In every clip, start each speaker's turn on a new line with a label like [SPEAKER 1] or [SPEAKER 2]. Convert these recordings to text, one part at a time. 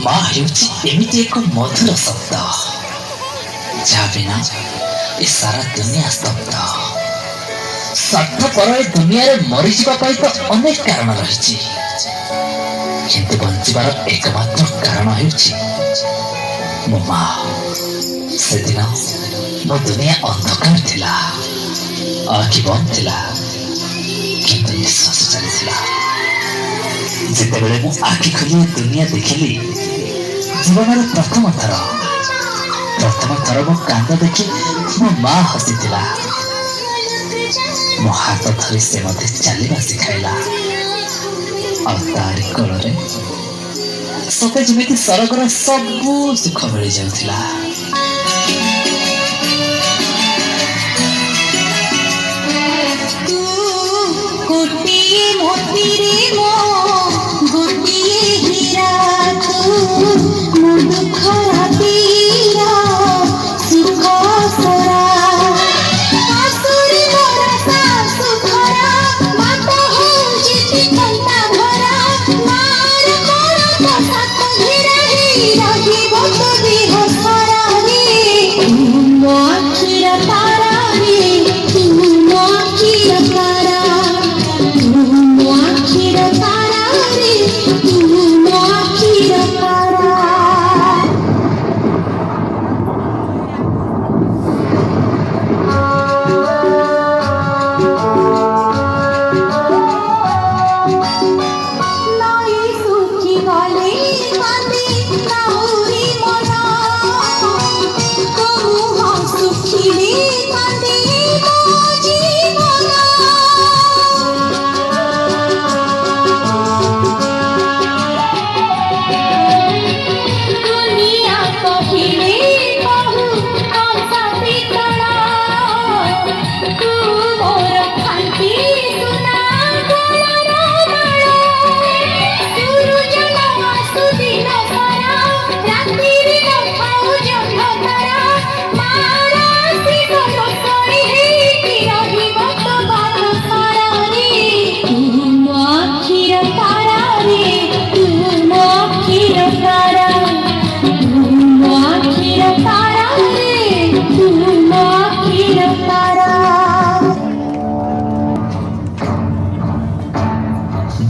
[SPEAKER 1] ମା ହେଉଛି ଏମିତି ଏକ ମଧୁର ଶବ୍ଦ ଯାହା ବିନା ଏ ସାରା ଦୁନିଆ ସ୍ତବ୍ଧ। ସ୍ୱାର୍ଥପର ଏ ଦୁନିଆରେ ମରିଯିବା ପାଇଁ ତ ଅନେକ କାରଣ ରହିଛି, କିନ୍ତୁ ବଞ୍ଚିବାର ଏକମାତ୍ର କାରଣ ହେଉଛି ମୋ ମା। ସେଦିନ ମୋ ଦୁନିଆ ଅନ୍ଧକାର ଥିଲା, ଆଖି ବନ୍ଦ ଥିଲା, କିନ୍ତୁ ନିଶ୍ୱାସ ଚାଲିଥିଲା। ଯେତେବେଳେ ମୁଁ ଆଖି ଖୋଲି ଦୁନିଆ ଦେଖିଲି, ଜୀବନର ପ୍ରଥମ ଥର ମୋ କାନ୍ଦ ଦେଖି ମୋ ମା ହସିଥିଲା। ମୋ ହାତ ଧରି ସେ ମୋତେ ଚାଲିବା ଶିଖାଇଲା, ଆଉ ତାରି କୋଳରେ ସତେ ଯେମିତି ସରଗର ସବୁ ସୁଖ ମିଳିଯାଉଥିଲା।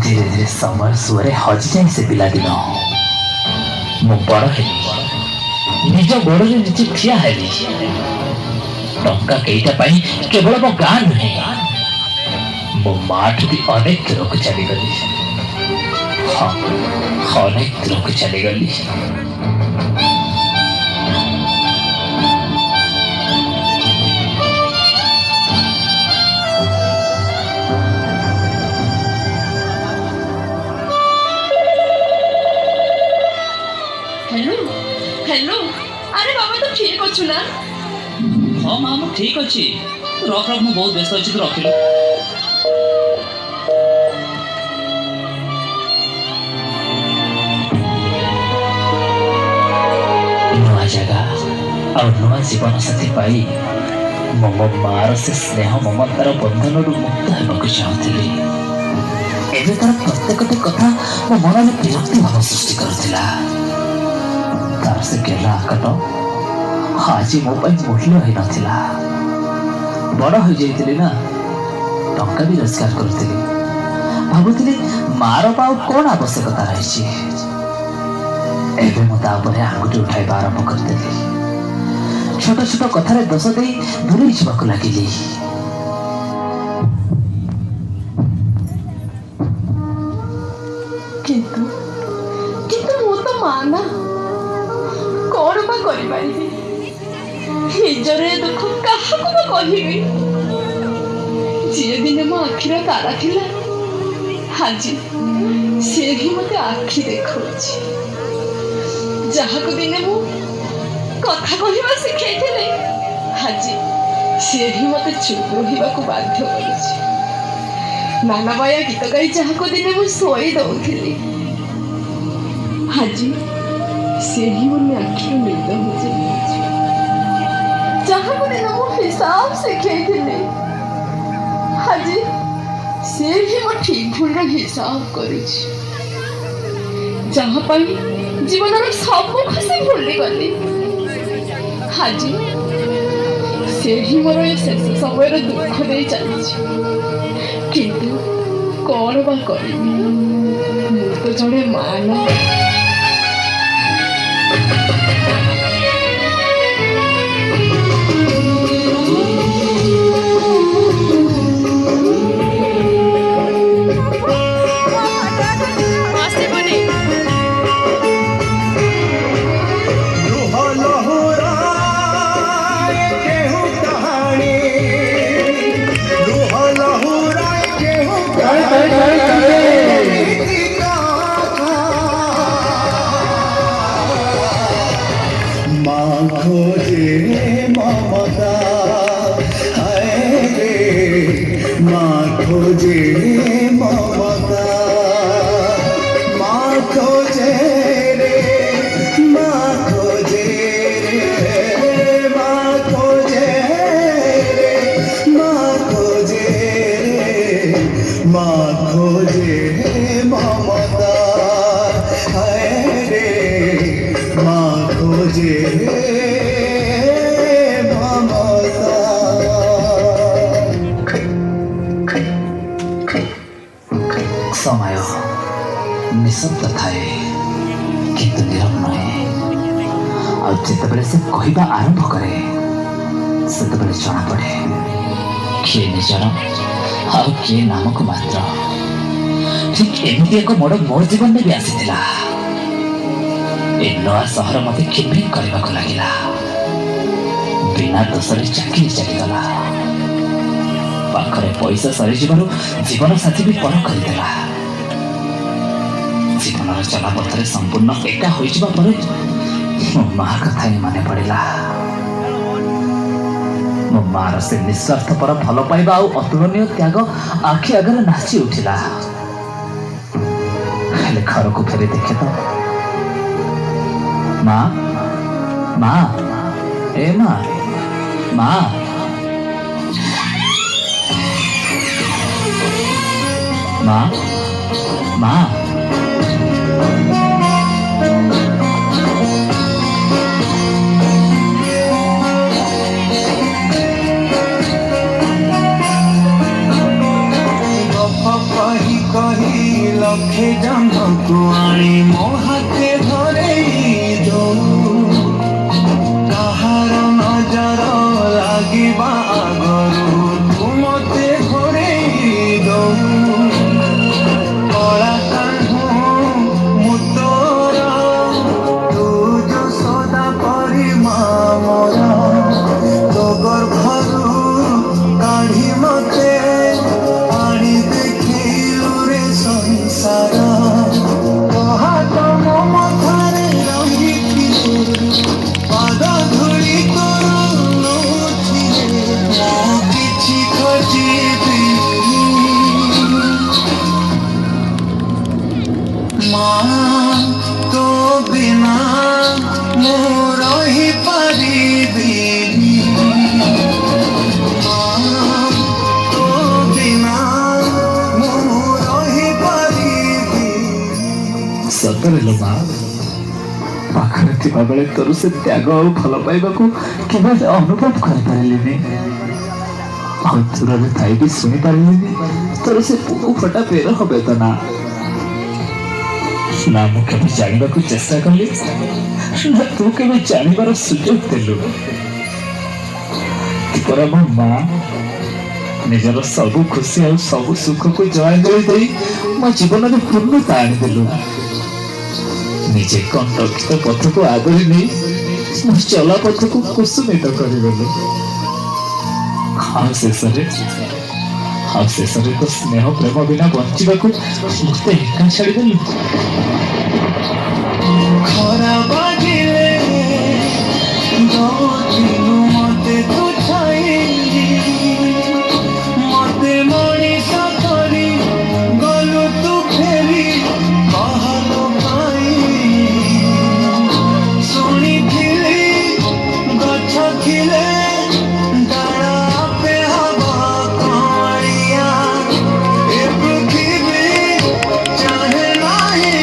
[SPEAKER 1] ଧୀରେ ଧୀରେ ସମୟ ସୁଅରେ ହଜିଯାଏ ସେ ପିଲାଦିନ। ମୁଁ ବଡ଼ ହେଲି, ନିଜ ଗୋଡ଼ରେ ନିଜେ ଠିଆ ହେଲି। ଟଙ୍କା କେଇଟା ପାଇଁ କେବଳ ମୋ ଗାଁ ନୁହେଁ, ମୋ ମାଠୁ ବି ଅନେକ ଦୂରକୁ ଚାଲିଗଲି। ହଁ, ଅନେକ ଦୂରକୁ ଚାଲିଗଲି।
[SPEAKER 2] हेलो, अरे बाबा तो ठीक अच्छु ना?
[SPEAKER 1] हाँ माँ मैं ठीक अच्छी, रख रख मैं बहुत व्यस्त अच्छी तो रख लो। नुआ जगह और नुआ जीवन साथी पाई मो मार से स्नेह ममतार बंधन मुक्त होगा चाहूली। एवं तार प्रत्येकटी कथा मो मन में विरक्ति भाव सृष्टि करुला। तार से गेला आकट आज मो मूल्य हो नाला। बड़ हो जाइली ना, टंका भी रोजगार करुली। भावुली मार पाऊ कौन आवश्यकता रही। मुझे आंगुठी उठाइबा आरंभ करदेली। छोट छोट कथार दोष दे दूरे जावाक लगिली।
[SPEAKER 2] किंतु मु तो माना कौन बा करिबारिबी। निजर दुख काहाको बा कहिबी। जे दिन मो आखिर तारा थिला, आज से ही मते आखि देखौछि। जहाको दिने मु कथा कहिबा शिखैथिले, आज से ही मते चुप रहिबाको बाध्य करिछि। नाना बाया गीत गाई जहाको दिने मु सोई दउथिली, आज से ही मोर आखिर निद हो जाइछि। जहाको दिने मु हिसाब शिखैथिले, आज से ही मो ठीक भूल हिसाब करिछि। जहाँ पाई ଜୀବନର ସବୁ ଖୁସି ଭୁଲିଗଲି। ଆଜି ସେହି ମୋର ଏ ଶେଷ ସମୟର ଦୁଃଖ ଦେଇ ଚାଲିଛି। କିନ୍ତୁ କଣ ବା କରିବି, ମୁଁ ତ ଜଣେ ମା ନା।
[SPEAKER 3] खोजे ममता हाय रे माँ खोजे ममता माँ खोजे रे माँ खोजे रे माँ खोजे रे माँ खोजे रे माँ खोजे ममता हाय रे माँ खोजे
[SPEAKER 1] समय निशब्द थाए किंतु नीरव नहे और जितेबले से कहवा आरंभ करे सेतेबले जना पड़े किए निजर आ किए नामक मात्र। ठीक एमती एक मोड़ मो जीवन में भी आसीथिला। ए नया सहर मते खिनभिन करबाक लागिला। बिना दोषरे चाकरी चलीगला। पाखरे पैसा सरी जीवन साथी भी पर करदेला। जीवन चलापथरे संपूर्ण एका हो मो माँ कथा ही माने पड़ा। मो मार से निस्वार्थपर भल पाइबा आ अतुलनीय त्याग आखि आगे नाची उठिला। हेले घर को फेरी देखे तो माँ माँ ए माँ माँ माँ माँ
[SPEAKER 3] कही कही लखे जन्मको आनी मो हाथे धरे कहार नजर लागिबा आगरू तू मते घरे कला कान्हू मुतोर तू जो सदा करी मोरा तो गर्भरू काढ़ी मते पानी देखिलु रे संसार हाथ मो मथारे रही पाद धूली तोर किछि खोजिबी माँ तो बिना मो रही पारिबिनी माँ तो बिना मो रही पारिबिनी।
[SPEAKER 1] सतरे लो माँ पाखरे थिबा बेले तोर से त्याग और भल पाइबा को केबे अनुभव कर पारिलिनी। और दूर थाई भी शुणी पारिलिनी तोर से पुकु फटा पेर हबे तो ना ना मु केबे जानिबा को चेष्टा करली ना तू केबे जानिबार सुयोग देलु। पर मो माँ निजर सबु खुशी और सबु सुख को जय दे मो जीवन में पूर्णता आनी देलु। निजे कंटकित पथ को आदरी नहीं चला पथ को कुसुमित करदेलु। शेषरे तो स्नेह प्रेम बिना बंचा मत एका छाड़देलु।
[SPEAKER 3] खरा बाजिले दिनु मते तू छाई मते मनीष करी गलु तू फेरी कहलो पाई शुणिथिली गछ खिले डाला पे हवा कालिया ए पृथ्वी चाहे नाही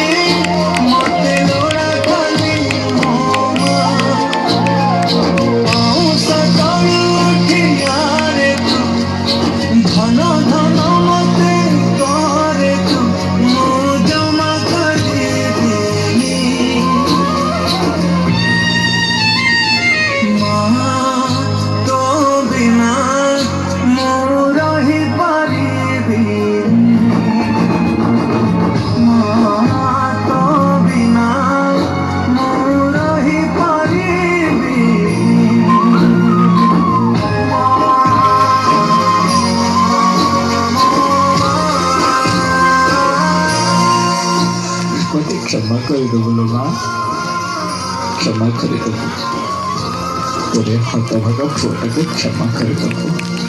[SPEAKER 1] କ୍ଷମା କରିଦେବୁ ଲୋ ମା, କ୍ଷମା କରିଦେବୁ। ତୋର ହତଭାଗା ପୁଅଟାକୁ କ୍ଷମା କରିଦେବୁ।